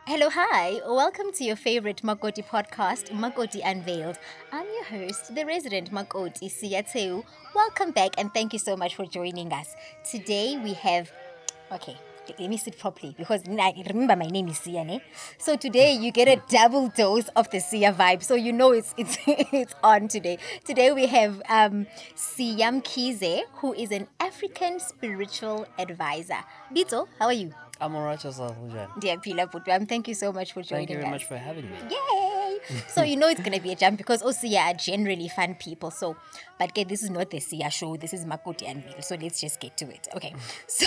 Hello, hi. Welcome to your favorite Makoti podcast, Makoti Unveiled. I'm your host, the resident Makoti Siyateu. Welcome back and thank you so much for joining us. Today we have, okay, let me sit properly because I remember my name is Siya, ne? So today you get a double dose of the Siya vibe. So you know it's it's on today. Today we have Siyam Mkhize, who is an African spiritual advisor. Bito, how are you? I'm alright yourself, Ujani. Dear Pila Putwam, thank you so much for Thank you joining very us. much for having me. Yay! So you know it's gonna be a jump because Osiya are generally fun people. So, but okay, this is not the Siya show. This is Makoti Unveiled. So let's just get to it. Okay. So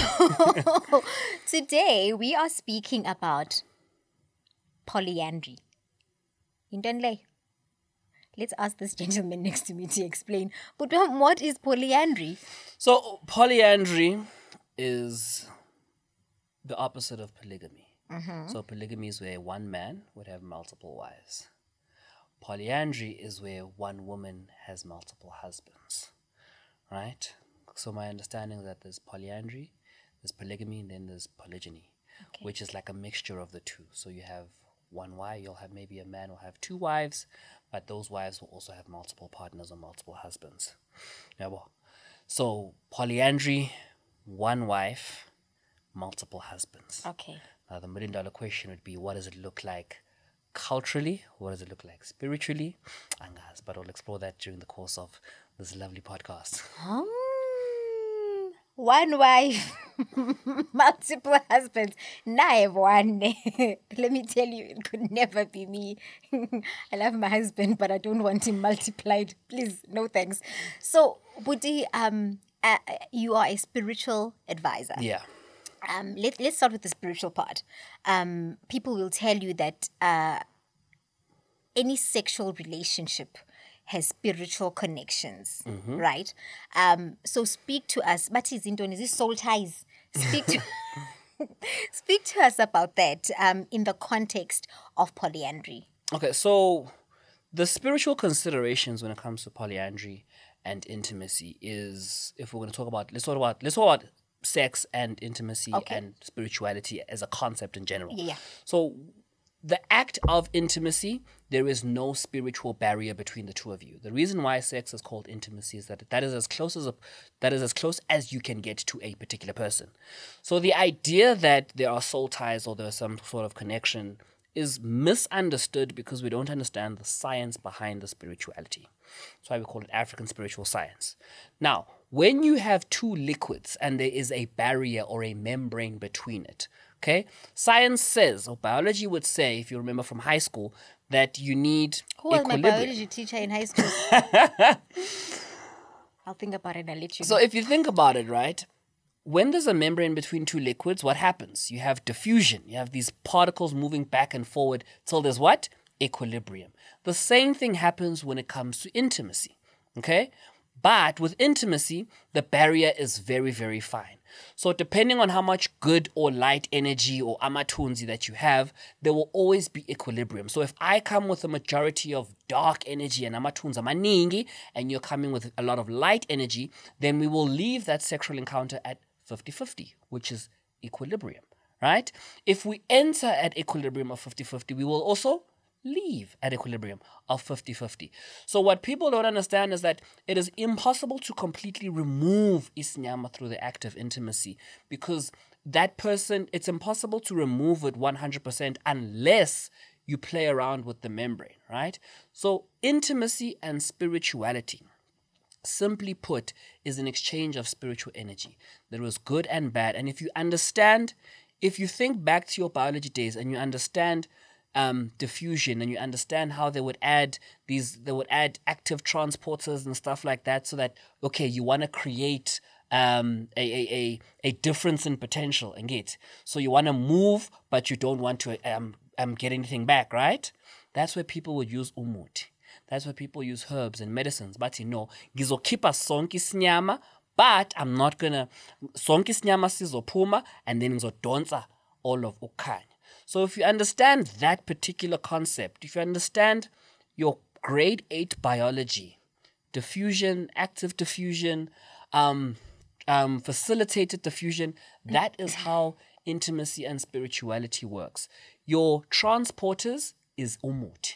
today we are speaking about polyandry. Internally, let's ask this gentleman next to me to explain. But what is polyandry? So, polyandry is the opposite of polygamy. So, polygamy is where one man would have multiple wives. Polyandry is where one woman has multiple husbands, right? So, my understanding is that there's polyandry, there's polygamy, and then there's polygyny, which is like a mixture of the two. So, you have one wife, you'll have maybe a man will have two wives, but those wives will also have multiple partners or multiple husbands. Yeah, well, so, polyandry, one wife, multiple husbands. Okay. Now, the $1 million question would be, what does it look like culturally? What does it look like spiritually? Angas, but I'll explore that during the course of this lovely podcast. One wife, multiple husbands. Now I have one. Let me tell you, it could never be me. I love my husband, but I don't want him multiplied. Please, no thanks. So, Budi, you are a spiritual advisor. Yeah. Let's start with the spiritual part. People will tell you that any sexual relationship has spiritual connections, right? So speak to us. But is this soul ties? Speak to speak to us about that in the context of polyandry. Okay, so the spiritual considerations when it comes to polyandry and intimacy is, if we're going to talk about, let's talk about sex and intimacy and spirituality as a concept in general. Yeah. So the act of intimacy, there is no spiritual barrier between the two of you. The reason why sex is called intimacy is that is as close as you can get to a particular person. So the idea that there are soul ties or there's some sort of connection is misunderstood because we don't understand the science behind the spirituality. That's why we call it African spiritual science. Now, when you have two liquids and there is a barrier or a membrane between it, okay, science says, or biology would say, if you remember from high school, that you need Who was my equilibrium. biology teacher in high school? I'll think about it and I'll let you know. So if you think about it, right, when there's a membrane between two liquids, what happens? You have diffusion. You have these particles moving back and forward till there's what? Equilibrium. The same thing happens when it comes to intimacy, okay? But with intimacy, the barrier is very, very fine. So depending on how much good or light energy or amatunzi that you have, there will always be equilibrium. So if I come with a majority of dark energy and amatunza maningi, and you're coming with a lot of light energy, then we will leave that sexual encounter at 50-50, which is equilibrium, right? If we enter at equilibrium of 50-50, we will also leave at equilibrium of 50-50. So what people don't understand is that it is impossible to completely remove isinyama through the act of intimacy, because that person, it's impossible to remove it 100% unless you play around with the membrane, right? So intimacy and spirituality, simply put, is an exchange of spiritual energy. There is good and bad. And if you think back to your biology days and you understand diffusion and you understand how they would add active transporters and stuff like that, so that, okay, you want to create a difference in potential and get. So you want to move, but you don't want to get anything back, right? That's where people would use umuti. That's where people use herbs and medicines. But ngizokhipha sonke isinyama, but I'm not gonna sonke isinyama sizophuma and then ngizodonsa all of ukhanya. So if you understand that particular concept, if you understand your grade 8 biology, diffusion, active diffusion, facilitated diffusion, that is how intimacy and spirituality works. Your transporters is umuthi.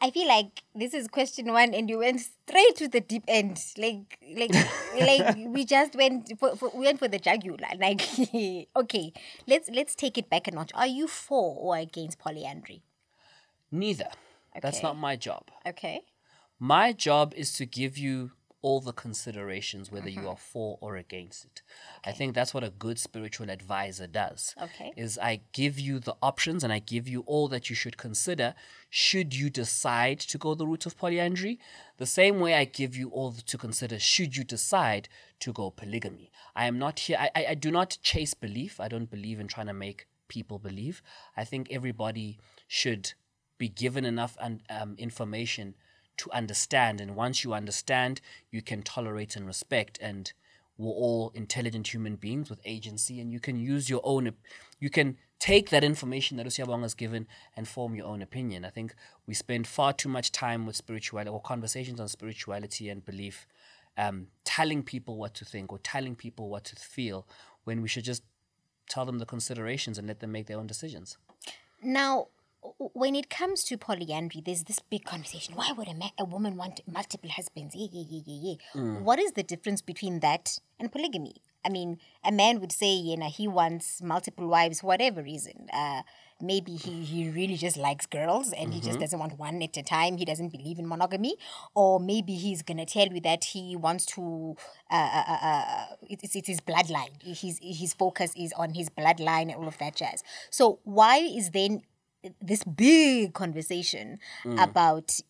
I feel like this is question one, and you went straight to the deep end. Like we just went we went for the jugular. Like, okay, let's take it back a notch. Are you for or against polyandry? Neither. That's Okay. not my job. Okay. My job is to give you all the considerations, whether you are for or against it. I think that's what a good spiritual advisor does. Okay. Is I give you the options and I give you all that you should consider should you decide to go the route of polyandry. The same way I give you all to consider should you decide to go polygamy. I am not here. I do not chase belief. I don't believe in trying to make people believe. I think everybody should be given enough information to understand, and once you understand, you can tolerate and respect, and we're all intelligent human beings with agency, and you can use your own, you can take that information that Siyabonga has given and form your own opinion. I think we spend far too much time with spirituality or conversations on spirituality and belief, telling people what to think or telling people what to feel, when we should just tell them the considerations and let them make their own decisions. Now, when it comes to polyandry, there's this big conversation. Why would a woman want multiple husbands? What is the difference between that and polygamy? I mean, a man would say, he wants multiple wives for whatever reason. Maybe he really just likes girls and he just doesn't want one at a time. He doesn't believe in monogamy. Or maybe he's going to tell you that he wants to, it's his bloodline. His focus is on his bloodline and all of that jazz. So why is then this big conversation about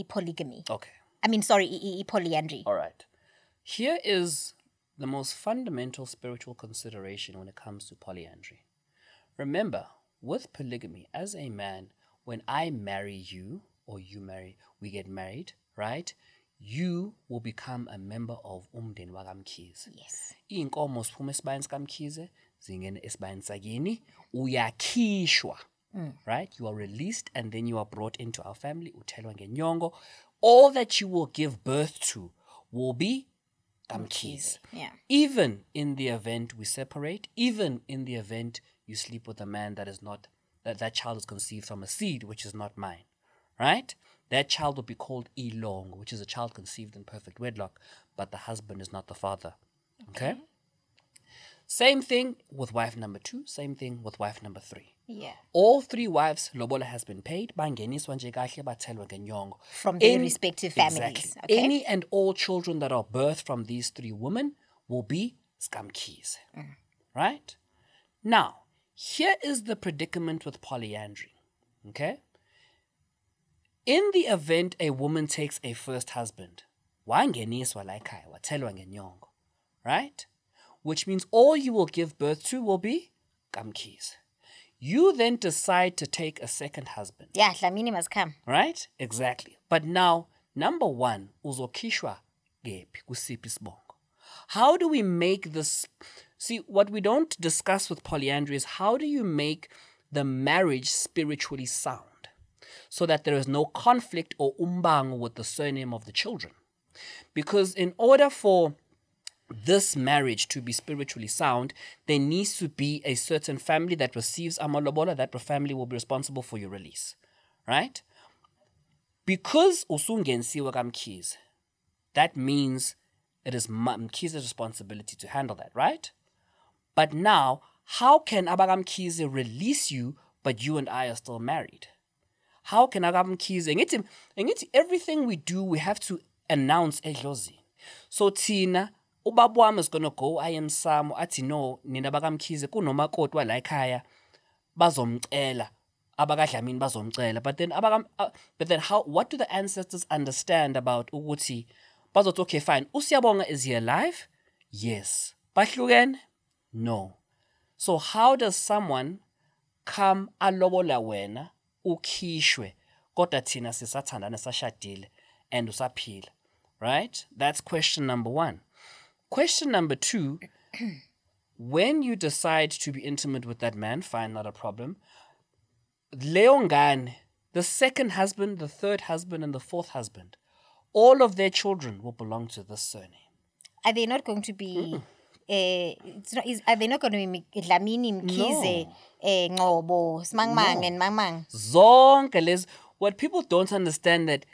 polygamy? Okay. I mean, sorry, polyandry. All right. Here is the most fundamental spiritual consideration when it comes to polyandry. Remember, with polygamy, as a man, when I marry you or you marry, we get married, right? You will become a member of umndeni wakamkhize. Yes. Iy'nkomo ziphuma esibayeni sikaMkhize, zingene esibayeni sakini, uyakhishwa. Right? You are released and then you are brought into our family. Uthelwa ngenyongo. All that you will give birth to will be Mkhize. Yeah. Even in the event we separate, even in the event you sleep with a man that is not, that child is conceived from a seed which is not mine. Right? That child will be called Ilong, which is a child conceived in perfect wedlock, but the husband is not the father. Okay? Same thing with wife number 2, same thing with wife number 3. Yeah. All 3 wives, lobola has been paid. Bangeniswa nje kahle bathelwa ngenyongo. From their respective families. Exactly. Okay. Any and all children that are birthed from these 3 women will be skamkhize. Right? Now, here is the predicament with polyandry. Okay? In the event a woman takes a first husband, wangeniswa la ekhaya, wathelwa ngenyongo. Right? Which means all you will give birth to will be kamkhize. You then decide to take a second husband. Yeah, Dlamini must come. Right? Exactly. But now, number 1, uzokhishwa gephi kusiphi isibongo. How do we make this? See, what we don't discuss with polyandry is how do you make the marriage spiritually sound so that there is no conflict or umbango with the surname of the children. Because in order for this marriage to be spiritually sound, there needs to be a certain family that receives amalobola. That family will be responsible for your release, right? Because usungensiwa kamkhize, that means it is Mkhize's responsibility to handle that, right? But now, how can abakamkhize release you, but you and I are still married? How can abakamkhize? Ngithi everything we do, we have to announce edlozini. So Tina, ubaba wami is going to go IMSamo athi no nina bakamkhize kunomakoti wala ekhaya bazomcela abakadlamini bazomcela, but then how, what do the ancestors understand about ukuthi bazothi okay fine, uSiyabonga, is he alive? Yes. Bahlukene? No. So how does someone come alobola wena ukhishwe kodwa thina sisathandana sashadile and usaphila? Right? That's question number 1. Question number 2, when you decide to be intimate with that man, fine, not a problem. Leongane, the second husband, the third husband, and the fourth husband, all of their children will belong to this surname. Are they not going to be it's not. Are they not going to be Dlamini, Mkhize, Ngobo, Smangmang, and Mangmang? Zonke lezi. What people don't understand that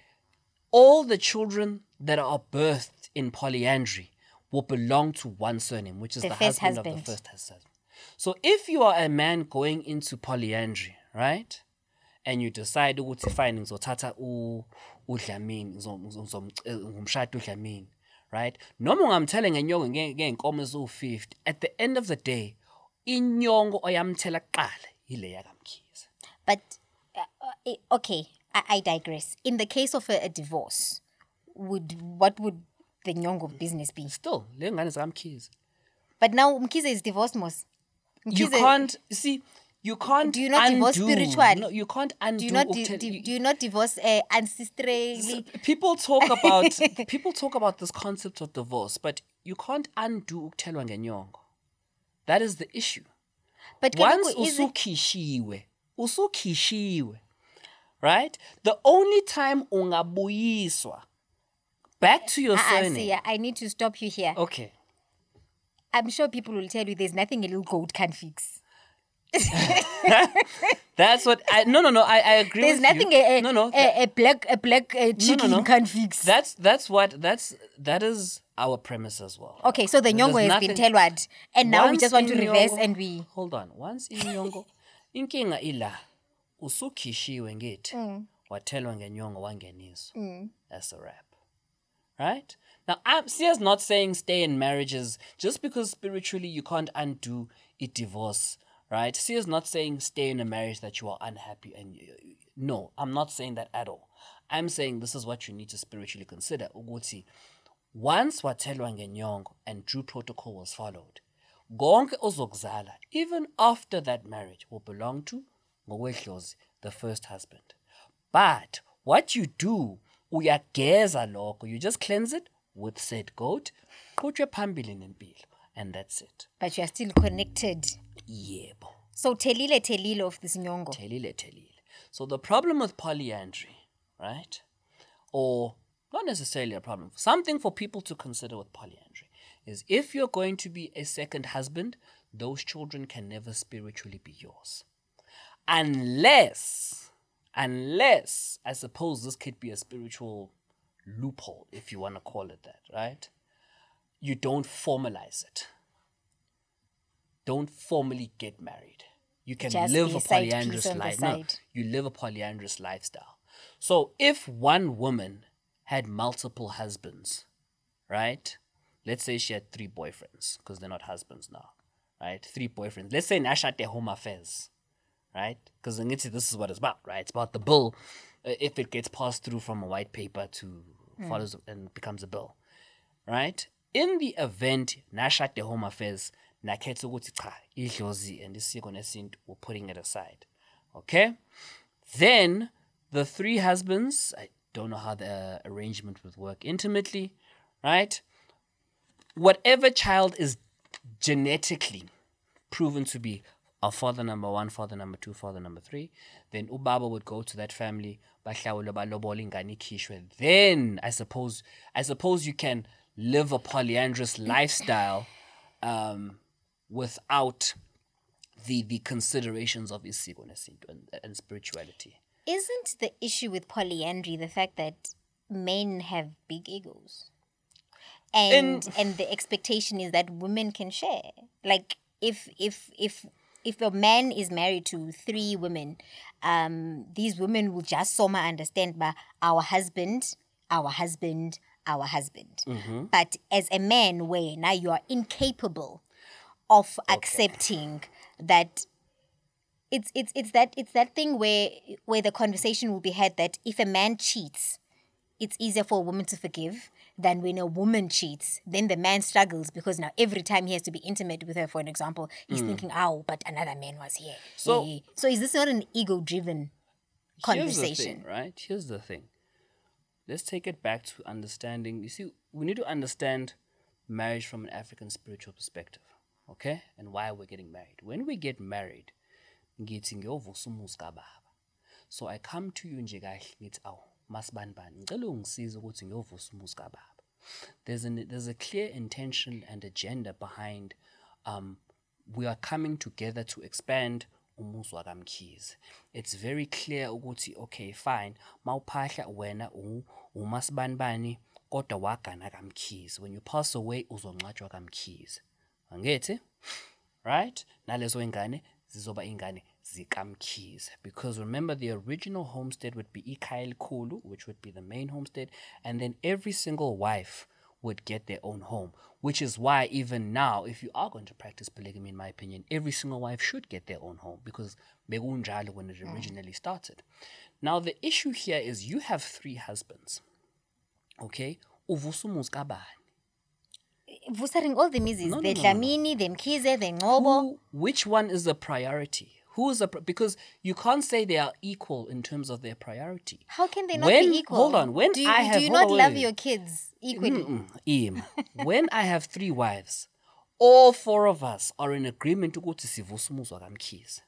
all the children that are birthed in polyandry will belong to one surname, which is the husband of the first husband. So if you are a man going into polyandry, right, and you decide ukuthi fine ngizothatha uDlamini ngomshado uDlamini, right, noma ungamthela ngenyongo ngeenkomo eziwu-50, at the end of the day inyongo oyamthela kuqala ile yakaMkhize. But okay, I digress. In the case of a divorce, what would the nyongo business be? Still le ngane zikaMkhize. But now Mkhize is divorced, Mos. You can't see. You can't. Do you not divorce spiritually? No, you can't undo. Do you not divorce ancestrally? People talk about this concept of divorce, but you can't undo ukuthelwa ngenyongo. That is the issue. But once usukhishiwe, right? The only time ungabuyiswa back to your surname. See, I need to stop you here. Okay. I'm sure people will tell you there's nothing a little goat can fix. That's what I agree. There's with nothing you. A black chicken can fix. That is our premise as well. Okay, so the nyongo has been telwad, and now we just want to reverse and we hold on. Once in nyongo, inkinga ila usukhishiwe ngithi wathelwa ngenyongo wangeniswa. That's a wrap. Right? Now, Sia's not saying stay in marriages just because spiritually you can't undo a divorce, right? Sia's not saying stay in a marriage that you are unhappy. No, I'm not saying that at all. I'm saying this is what you need to spiritually consider. Uguti, once wathelwa ngenyongo and due protocol was followed, gonke ozokuzala, even after that marriage, will belong to ngokwedlozi, the first husband. But what you do, uyageza lokho, you just cleanse it with said goat, qhutshwe phambili nempilo, and that's it. But you are still connected. Yebo. So telile of this nyongo. Telile. So the problem with polyandry, right? Or not necessarily a problem, something for people to consider with polyandry is if you're going to be a second husband, those children can never spiritually be yours. Unless, I suppose this could be a spiritual loophole, if you want to call it that, right? You don't formalize it. Don't formally get married. You can live a polyandrous life. No, you live a polyandrous lifestyle. So if one woman had multiple husbands, right? Let's say she had 3 boyfriends, because they're not husbands now, right? 3 boyfriends. Let's say Nashate Home Affairs, right? Because this is what it's about, right? It's about the bill, if it gets passed through from a white paper to follows and becomes a bill, right? In the event Nashate Home Affairs, nakhetha ukuthi cha idlozi and isiko nesintu, we're putting it aside, okay? Then the 3 husbands, I don't know how the arrangement would work intimately, right? Whatever child is genetically proven to be our father number 1, father number 2, father number 3, then ubaba would go to that family, then I suppose you can live a polyandrous lifestyle without the considerations of isiko nesintu and spirituality. Isn't the issue with polyandry the fact that men have big egos? And the expectation is that women can share. Like if a man is married to 3 women, these women will just somehow understand by our husband. Mm-hmm. But as a man, where now you are incapable of accepting that. It's that thing where the conversation will be had that if a man cheats, it's easier for a woman to forgive than when a woman cheats. Then the man struggles because now every time he has to be intimate with her, for an example, he's thinking, "Oh, but another man was here." So is this not an ego-driven conversation? Here's the thing, right? Here's the thing. Let's take it back to understanding. You see, we need to understand marriage from an African spiritual perspective, okay? And why we're getting married. When we get married, so I come to you nje kahle ngithi awu masibanibani ngicela ungisize ukuthi ngiyovusa umuzi kababa. there's a clear intention and agenda behind we are coming together to expand umuzi wakamkhize. It's very clear ukuthi okay fine mawuphahla wena umasibanibani kodwa wagana kamkhize. When you pass away uzongcwatshwa kamkhize. Angithi? Right? Nalezo ingane zizoba ingane zikamkhize. Because remember the original homestead would be ikhaya elikhulu, which would be the main homestead, and then every single wife would get their own home, which is why even now, if you are going to practice polygamy, in my opinion, every single wife should get their own home because bekunjalo when it originally started. Now, the issue here is you have 3 husbands, okay? Uvusa umuzi kabani? Vusering all the mizis, the Dlamini, the Mkhize, the Ngobo. Which one is the priority? Who is because you can't say they are equal in terms of their priority. How can they not be equal? Hold on. When do you not love your kids equally? When I have 3 wives, all 4 of us are in agreement ukuthi sivusa umuzi wakamkhize.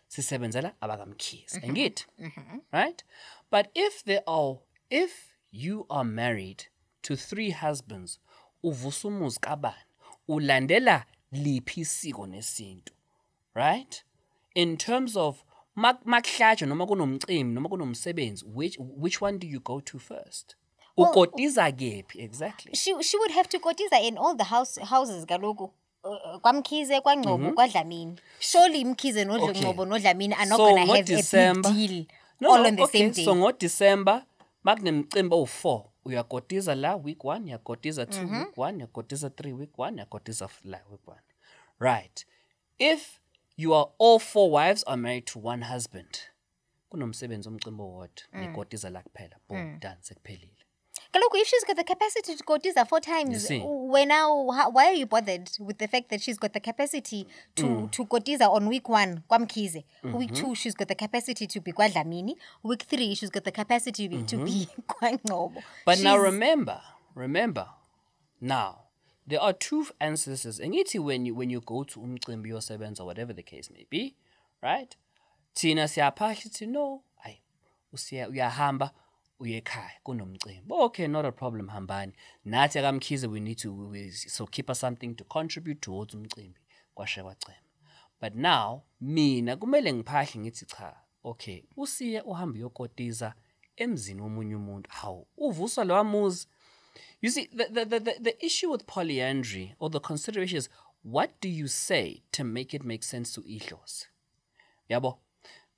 Sisebenzela abakamkhize. Ngit? Right? But if you are married to 3 husbands, uvusa umuzi kabani, ulandela liphi isiko nesintu. Right? In terms of makuhlatshwa noma kunomcimbi noma kunomsebenzi, which one do you go to first? Ukotiza kephi exactly? She would have to kotiza in all the houses kaloku. KwaMkhize, kwaNgcobo, kwaDlamini. Surely Mkhize noNgcobo noDlamini are not going to have a big deal all on the same day. So ngoDecember makunemcimbi owu4, uyakotiza la week 1, uyakotiza 2 week 1, uyakotiza 3 week 1, uyakotiza la week 1. Right. If you are all 4 wives are married to 1 husband, kunomsebenzi omcimbi owodwa, nikotiza la kuphela, boom, done, sekuphelile. Kaloku, if she's got the capacity to kotiza 4 times, why are you bothered with the fact that she's got the capacity to kotiza on week 1, KwaMkhize, week 2, she's got the capacity to be kwaDlamini, week 3, she's got the capacity to be kwaNgcobo. But now remember, now, there are 2 ancestors. And when you go to umcimbi yosebenza or whatever the case may be, right? Thina siyaphahla no, uyahamba uyekhaya kunomcimbi. Okay, not a problem hambani. Nathi akamkhize we need to so keep us something to contribute towards umcimbi kwashe kwacema. But now mina kumele ngiphahle ngithi cha. Okay, usiye uhamba uyokotiza emzini womunye umuntu. Hawu, uvusa lo muzi. You see, the issue with polyandry, or the consideration is, what do you say to make it make sense to idlozi? Yabo?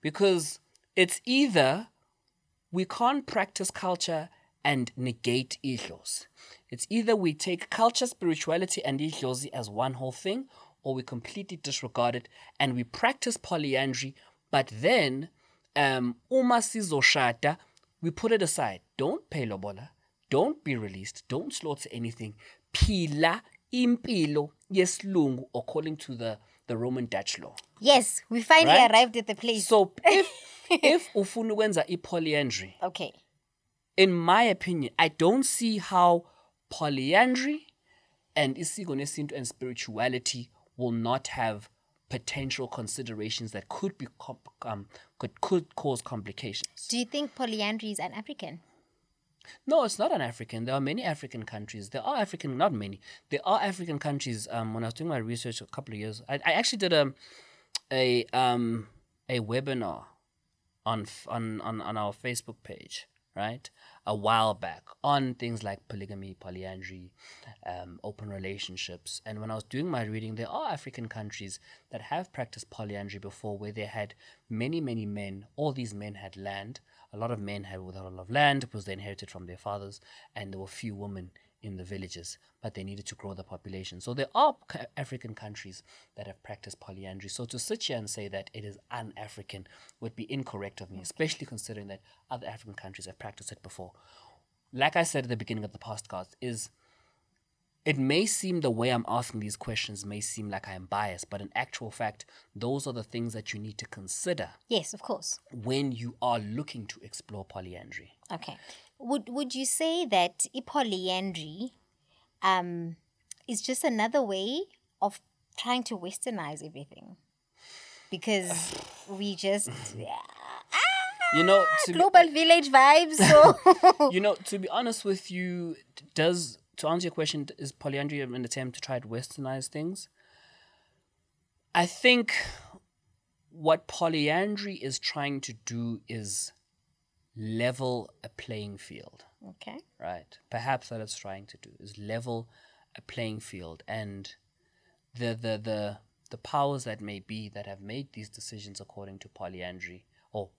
Because it's either we can't practice culture and negate idlozi. It's either we take culture, spirituality, and idlozi as one whole thing, or we completely disregard it and we practice polyandry, but then, uma sizoshada, we put it aside. Don't pay lobola. Don't be released. Don't slaughter anything. Phila impilo yesilungu according to the Roman Dutch law. Yes, we finally arrived at the place. So if ufuna ukwenza polyandry, okay. In my opinion, I don't see how polyandry and isiko nesintu and spirituality will not have potential considerations that could be could cause complications. Do you think polyandry is an African? No, it's not an African. There are many African countries. There are not many. There are African countries. When I was doing my research a couple of years, I actually did a webinar on our Facebook page, right, a while back on things like polygamy, polyandry, open relationships. And when I was doing my reading, there are African countries that have practiced polyandry before, where they had many men. All these men had land. A lot of men had a lot of land because they inherited from their fathers, and there were few women in the villages, but they needed to grow the population. So there are African countries that have practiced polyandry. So to sit here and say that it is un-African would be incorrect of me, especially considering that other African countries have practiced it before. Like I said at the beginning of the podcast, it may seem the way I'm asking these questions may seem like I am biased, but in actual fact, those are the things that you need to consider. Yes, of course. When you are looking to explore polyandry. Okay. Would you say that polyandry is just another way of trying to westernize everything? Because we just... global village vibes. So to be honest with you, does to answer your question, is polyandry an attempt to try to westernize things? I think what polyandry is trying to do is level a playing field. Okay. Right. Perhaps that it's trying to do is level a playing field, and the powers that may be that have made these decisions according to polyandry, or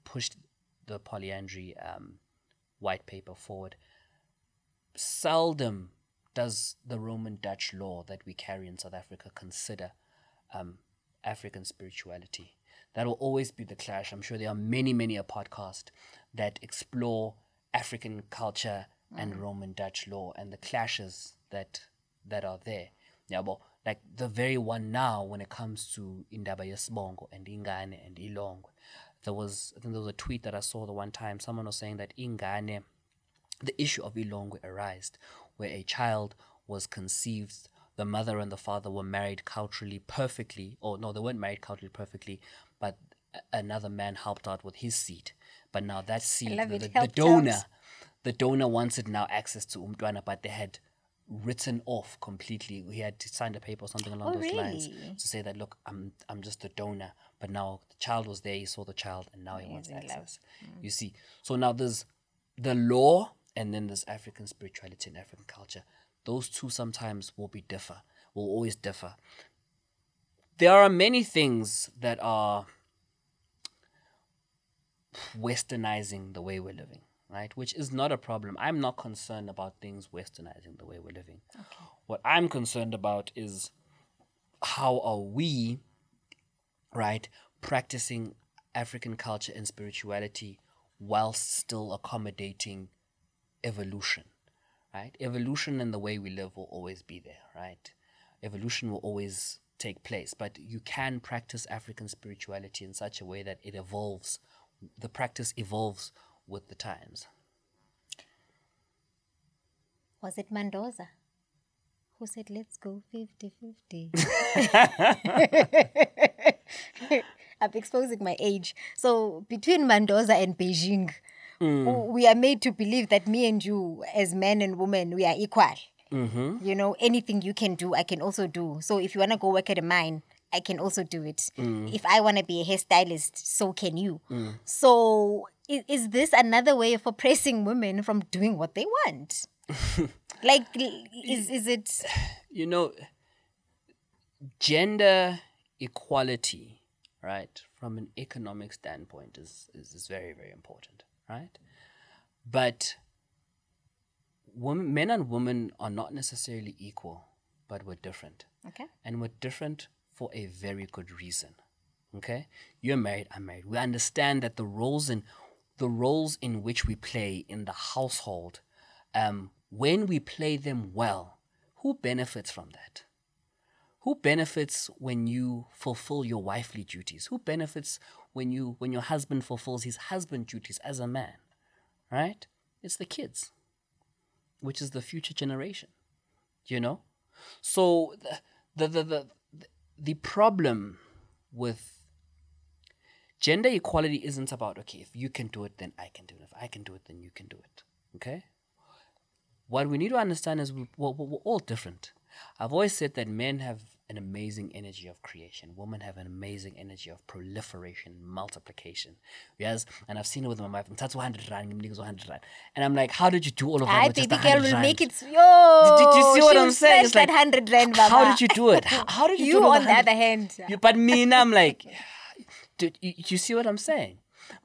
pushed the polyandry white paper forward, seldom does the Roman Dutch law that we carry in South Africa consider African spirituality. That will always be the clash. I'm sure there are many a podcast that explore African culture and Roman Dutch law and the clashes that are there. Yeah, but like the very one now when it comes to Indaba Siyabonga and Ingane and Ilongwe. I think there was a tweet that I saw the one time. Someone was saying that Ingane, the issue of Ilongwe arose where a child was conceived. The mother and the father were married culturally perfectly, or no, they weren't married culturally perfectly, but another man helped out with his seed. But now that seed, the donor wanted now access to Umtwana, but they had written off completely. He had signed a paper or something along those lines to say that, look, I'm just the donor, but now the child was there, he saw the child, and now he wants access. You see, so now there's the law, and then there's African spirituality and African culture. Those two sometimes will always differ. There are many things that are westernizing the way we're living, right? Which is not a problem. I'm not concerned about things westernizing the way we're living. Okay. What I'm concerned about is how are we, right, practicing African culture and spirituality whilst still accommodating evolution, right? Evolution and the way we live will always be there, right? Evolution will always take place, but you can practice African spirituality in such a way that it evolves. The practice evolves with the times. Was it Mendoza who said, let's go 50-50? I'm exposing my age. So between Mendoza and Beijing, we are made to believe that me and you, as men and women, we are equal. Mm-hmm. You know, anything you can do, I can also do. So if you want to go work at a mine, I can also do it. If I want to be a hairstylist, so can you. So is this another way of oppressing women from doing what they want? Like, is it... You know, gender equality, right, from an economic standpoint is very, very important, right? But men and women are not necessarily equal, but we're different. Okay. And we're different for a very good reason. Okay? You're married, I'm married. We understand that the roles in which we play in the household, when we play them well, who benefits from that? Who benefits when you fulfill your wifely duties? Who benefits when your husband fulfills his husband duties as a man? Right? It's the kids, which is the future generation. You know? So the problem with gender equality isn't about, okay, if you can do it, then I can do it. If I can do it, then you can do it. Okay? What we need to understand is we're all different. I've always said that men have an amazing energy of creation. Women have an amazing energy of proliferation, multiplication. Yes, and I've seen it with my wife. That's 100 rand, 100 rand. And I'm like, how did you do all of that with just 100 rand? Baby girl will make it. Did you see what I'm saying? It's like 100 rand, mama. How did you do it? How did you do it? You on the other hand. But me, and I'm like, you see what I'm saying?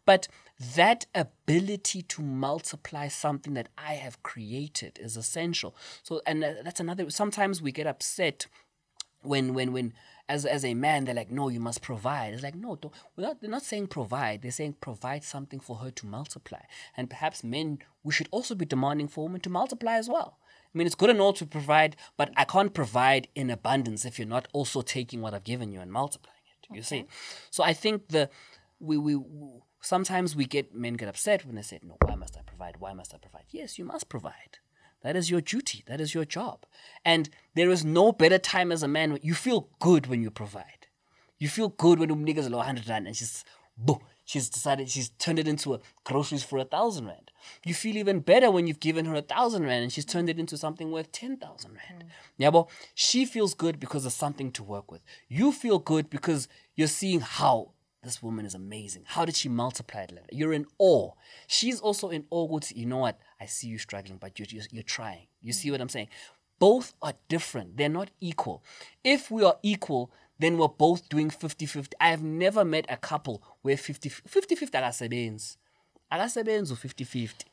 But that ability to multiply something that I have created is essential. So, and that's another. Sometimes we get upset when as a man they're like, no, you must provide. It's like, no, they're not saying provide. They're saying provide something for her to multiply. And perhaps men, we should also be demanding for women to multiply as well. I mean, it's good and all to provide, but I can't provide in abundance if you're not also taking what I've given you and multiplying it. You see? So I think we sometimes men get upset when they say, no, why must I provide? Why must I provide? Yes, you must provide. That is your duty. That is your job. And there is no better time as a man. You feel good when you provide. You feel good when you niggas 100 rand and she's turned it into groceries for 1,000 rand. You feel even better when you've given her 1,000 rand and she's turned it into something worth 10,000 rand. Yeah, but she feels good because there's something to work with. You feel good because you're seeing how this woman is amazing. How did she multiply it? You're in awe. She's also in awe. You know what? I see you struggling, but you're trying. You see what I'm saying? Both are different. They're not equal. If we are equal, then we're both doing 50-50. I have never met a couple where 50-50 akasebenzi. Akasebenzi u-50-50.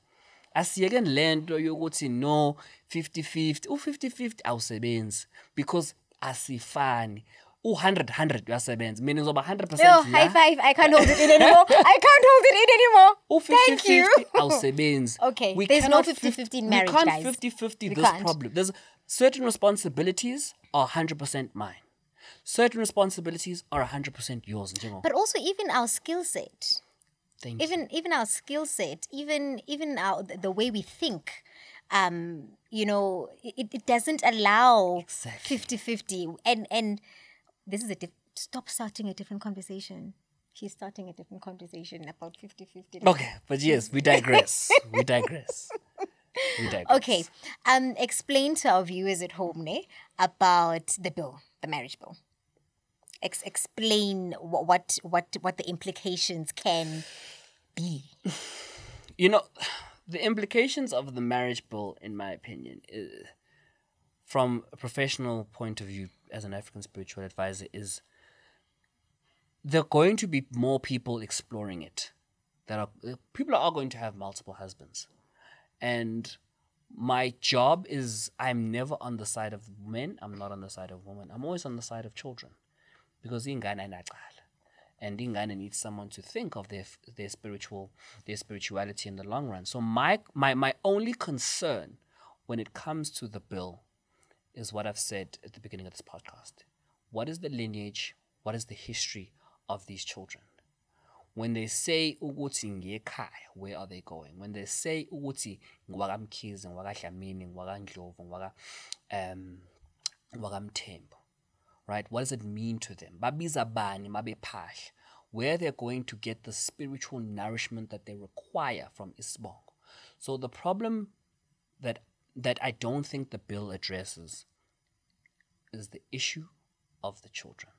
Asiyeke lento yokuthi no 50-50. U-50-50 awusebenzi because asifani. 100 uyasebenza. Meaning uzoba 100%. No, high five. I can't hold it in anymore. Thank you. Awusebenzi. Okay, there's no 50-50 in marriage, guys. guys. We can't 50-50 this problem. There's certain responsibilities are 100% mine. Certain responsibilities are 100% yours. But also even our skill set. Thank you. Even our skill set, even the way we think, it doesn't allow 50-50. And this is stop starting a different conversation. She's starting a different conversation about 50-50. Okay, but yes, we digress. We digress. Okay, explain to our viewers at home, about the bill, the marriage bill. Explain what the implications can be. The implications of the marriage bill, in my opinion, from a professional point of view, as an African spiritual advisor, is there are going to be more people exploring it. People are going to have multiple husbands, and my job is I'm never on the side of men. I'm not on the side of women. I'm always on the side of children. Because ingane inaqala, and ingane needs someone to think of their spirituality in the long run. So my only concern when it comes to the bill is what I've said at the beginning of this podcast. What is the lineage? What is the history of these children? When they say ukuthi ngekhaya, where are they going? When they say ukuthi ngwaka Mkhize, ngwaka Dlamini, ngwaka Ndlovu, ngwaka Mthembu. Right? What does it mean to them? Babiza bani mabephahla, where they're going to get the spiritual nourishment that they require from Siyabonga. So the problem that I don't think the bill addresses is the issue of the children.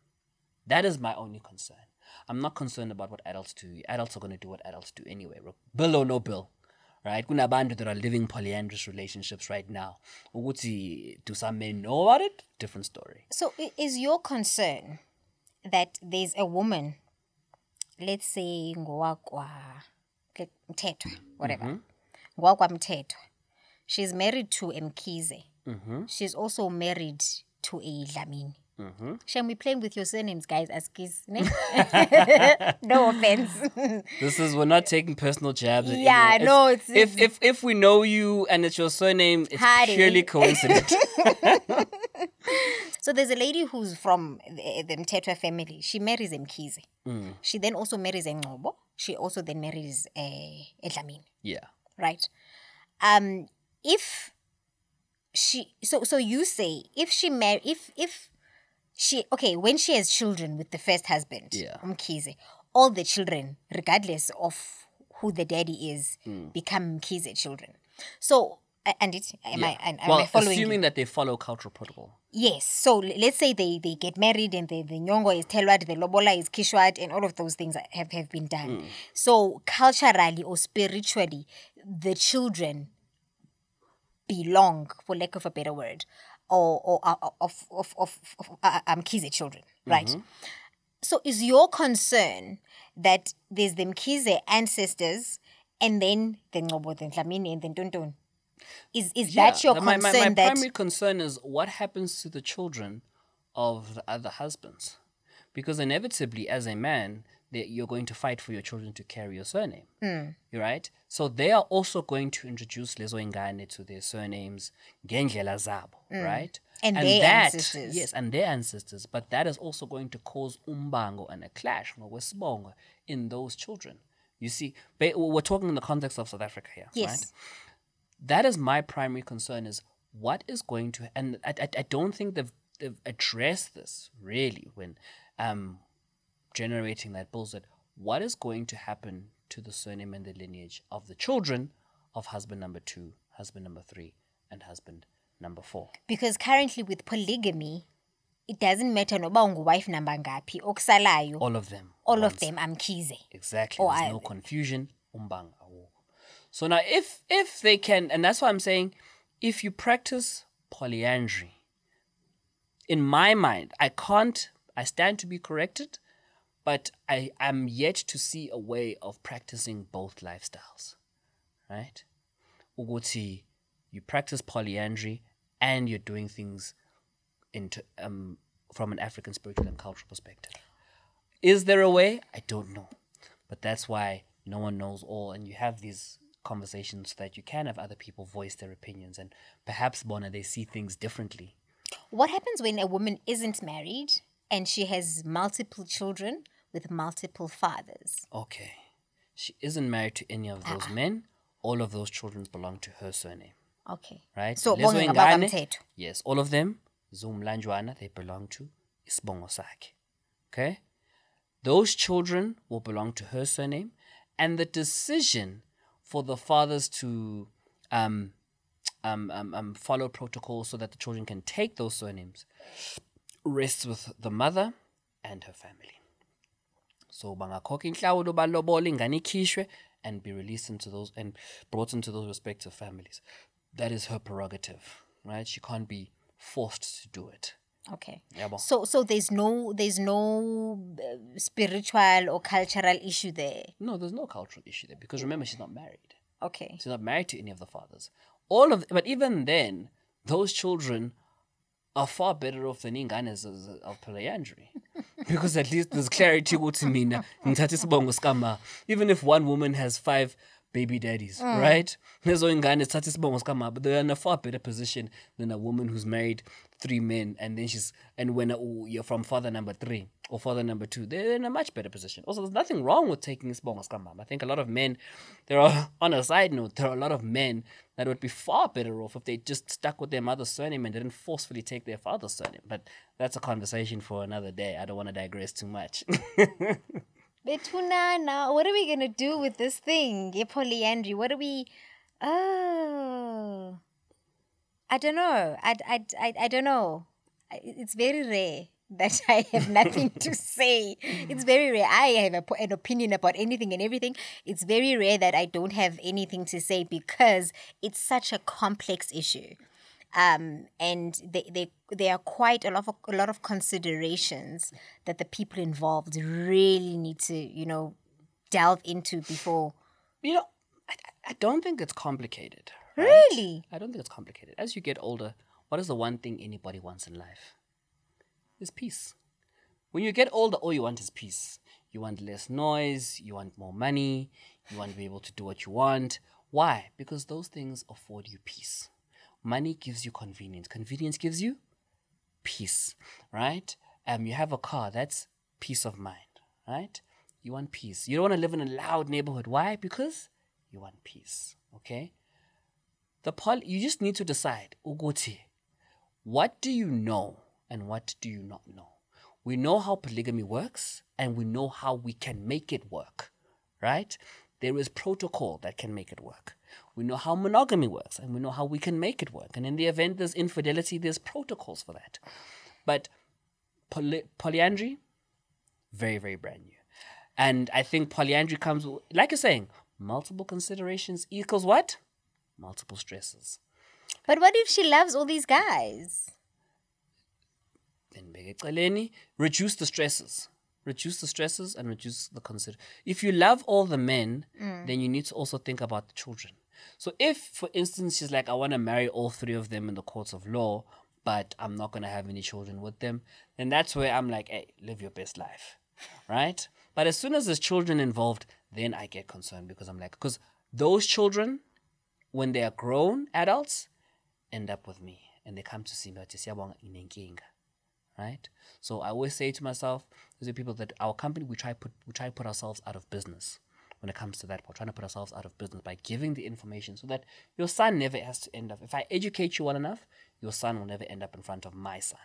That is my only concern. I'm not concerned about what adults do. Adults are going to do what adults do anyway, bill or no bill. Right? Kunabantu that are living polyandrous relationships right now. Ukuthi, do some men know about it? Different story. So is your concern that there's a woman, let's say ngowakwa Mthethwa, whatever. Ngowakwa Mthethwa. She's married to Mkhize. She's also married to a Dlamini. Shall we playing with your surnames, guys? As kids, no offense. We're not taking personal jabs. Yeah, no. If we know you and it's your surname, it's purely coincidence. So there's a lady who's from the Mthethwa family. She marries Mkhize. She then also marries Ngcobo. She also then marries a Dlamini. Yeah. Right. If she so you say if she when she has children with the first husband, Mkhize, all the children, regardless of who the daddy is, become Mkhize children. So, am I following assuming you? that they follow cultural protocol. Yes. So let's say they get married and the nyongo is telwad, the lobola is kishwad, and all of those things have been done. So culturally or spiritually, the children belong, for lack of a better word, or of Mkhize children, right? So is your concern that there's the Mkhize ancestors and then the Ngcobo, the Dlamini, and then Tonton? Is that your concern? My primary concern is what happens to the children of the other husbands. Because inevitably, as a man, you're going to fight for your children to carry your surname. You're right? So they are also going to introduce Lezo Ingane to their surnames, Ngendlela Zabo, right? And their ancestors. Yes, and their ancestors. But that is also going to cause umbango and a clash in those children. You see, we're talking in the context of South Africa here, right? That is my primary concern, is what is going to... And I don't think they've addressed this, really, when generating that bill. That what is going to happen to the surname and the lineage of the children of husband number 2, husband number 3, and husband number 4? Because currently with polygamy, it doesn't matter noba ungu-wife number ngaphi, okusalayo, All of them. all of them are Mkhize. Exactly. There's no confusion. So now if they can, and that's why I'm saying, if you practice polyandry, in my mind, I stand to be corrected, but I am yet to see a way of practicing both lifestyles, right? Uguti, you practice polyandry and you're doing things into from an African spiritual and cultural perspective. Is there a way? I don't know. But that's why no one knows all, and you have these conversations so that you can have other people voice their opinions, and perhaps, Bona, they see things differently. What happens when a woman isn't married and she has multiple children with multiple fathers? Okay. She isn't married to any of those men. All of those children belong to her surname. Okay. Right? So, yes, all of them, Zumlanjwana, they belong to Siyabonga Mkhize. Okay? Those children will belong to her surname, and the decision for the fathers to follow protocol so that the children can take those surnames rests with the mother and her family. So bangakhokha inhlawulo balobole ingane ikhishwe and be released into those and brought into those respective families. That is her prerogative, right? She can't be forced to do it. Okay. Yeah, so there's no spiritual or cultural issue there. No, there's no cultural issue there because remember, she's not married. Okay. She's not married to any of the fathers. But even then, those children are far better off than inganes of polyandry. Because at least there's clarity to me. Even if one woman has 5 baby daddies, right? But they're in a far better position than a woman who's married 3 men and when you're from father number 3 or father number 2, they're in a much better position. Also, there's nothing wrong with taking Siyabonga Mkhize. I think a lot of men, on a side note, there are a lot of men that would be far better off if they just stuck with their mother's surname and didn't forcefully take their father's surname. But that's a conversation for another day. I don't want to digress too much. Betunana, what are we going to do with this thing? Polyandry, what are we... Oh... I don't know. I don't know. It's very rare that I have nothing to say. It's very rare. I have an opinion about anything and everything. It's very rare that I don't have anything to say because it's such a complex issue. And there are quite a lot of considerations that the people involved really need to, delve into before. I don't think it's complicated. Right? Really? I don't think it's complicated. As you get older, what is the one thing anybody wants in life? It's peace. When you get older, all you want is peace. You want less noise. You want more money. You want to be able to do what you want. Why? Because those things afford you peace. Money gives you convenience. Convenience gives you peace, right? You have a car. That's peace of mind, right? You want peace. You don't want to live in a loud neighborhood. Why? Because you want peace, okay? You just need to decide, Uguti, what do you know and what do you not know? We know how polygamy works and we know how we can make it work, right? There is protocol that can make it work. We know how monogamy works and we know how we can make it work. And in the event there's infidelity, there's protocols for that. But polyandry, very, very brand new. And I think polyandry comes, like you're saying, multiple considerations equals what? Multiple stresses. But what if she loves all these guys? Then reduce the stresses. Reduce the stresses and reduce the If you love all the men, then you need to also think about the children. So if, for instance, she's like, I want to marry all 3 of them in the courts of law, but I'm not going to have any children with them, then that's where I'm like, hey, live your best life, right? But as soon as there's children involved, then I get concerned because those children, when they are grown adults, end up with me and they come to see me, right? So I always say to myself, these are people that our company, we try to put ourselves out of business when it comes to that. We're trying to put ourselves out of business by giving the information so that your son never has to end up. If I educate you well enough, your son will never end up in front of my son,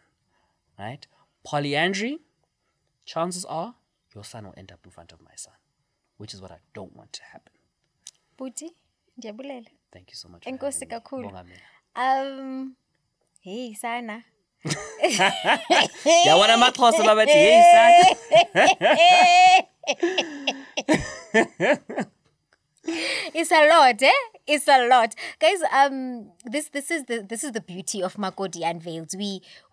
right? Polyandry, chances are your son will end up in front of my son. which is what I don't want to happen. Buti, ndiyabulela. Thank you so much. Enkosi kakhulu. Bonga mina. Hey sana. Yabona amaXhosa babathi hey sana. It's a lot, eh? It's a lot, guys. This is the beauty of Makoti Unveiled.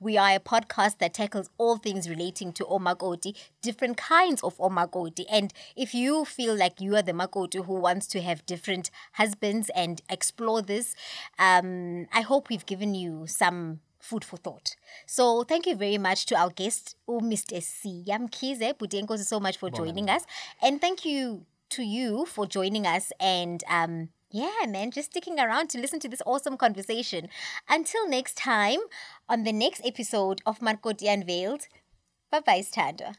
We are a podcast that tackles all things relating to Omakoti, different kinds of Omakoti. And if you feel like you are the Makoti who wants to have different husbands and explore this, I hope we've given you some food for thought. So thank you very much to our guest, Mr. Siyabonga Mkhize. Buti, enkosi so much for joining us, and thank you to you for joining us and yeah, man, just sticking around to listen to this awesome conversation. Until next time, on the next episode of Makoti Unveiled, bye-bye, Stando.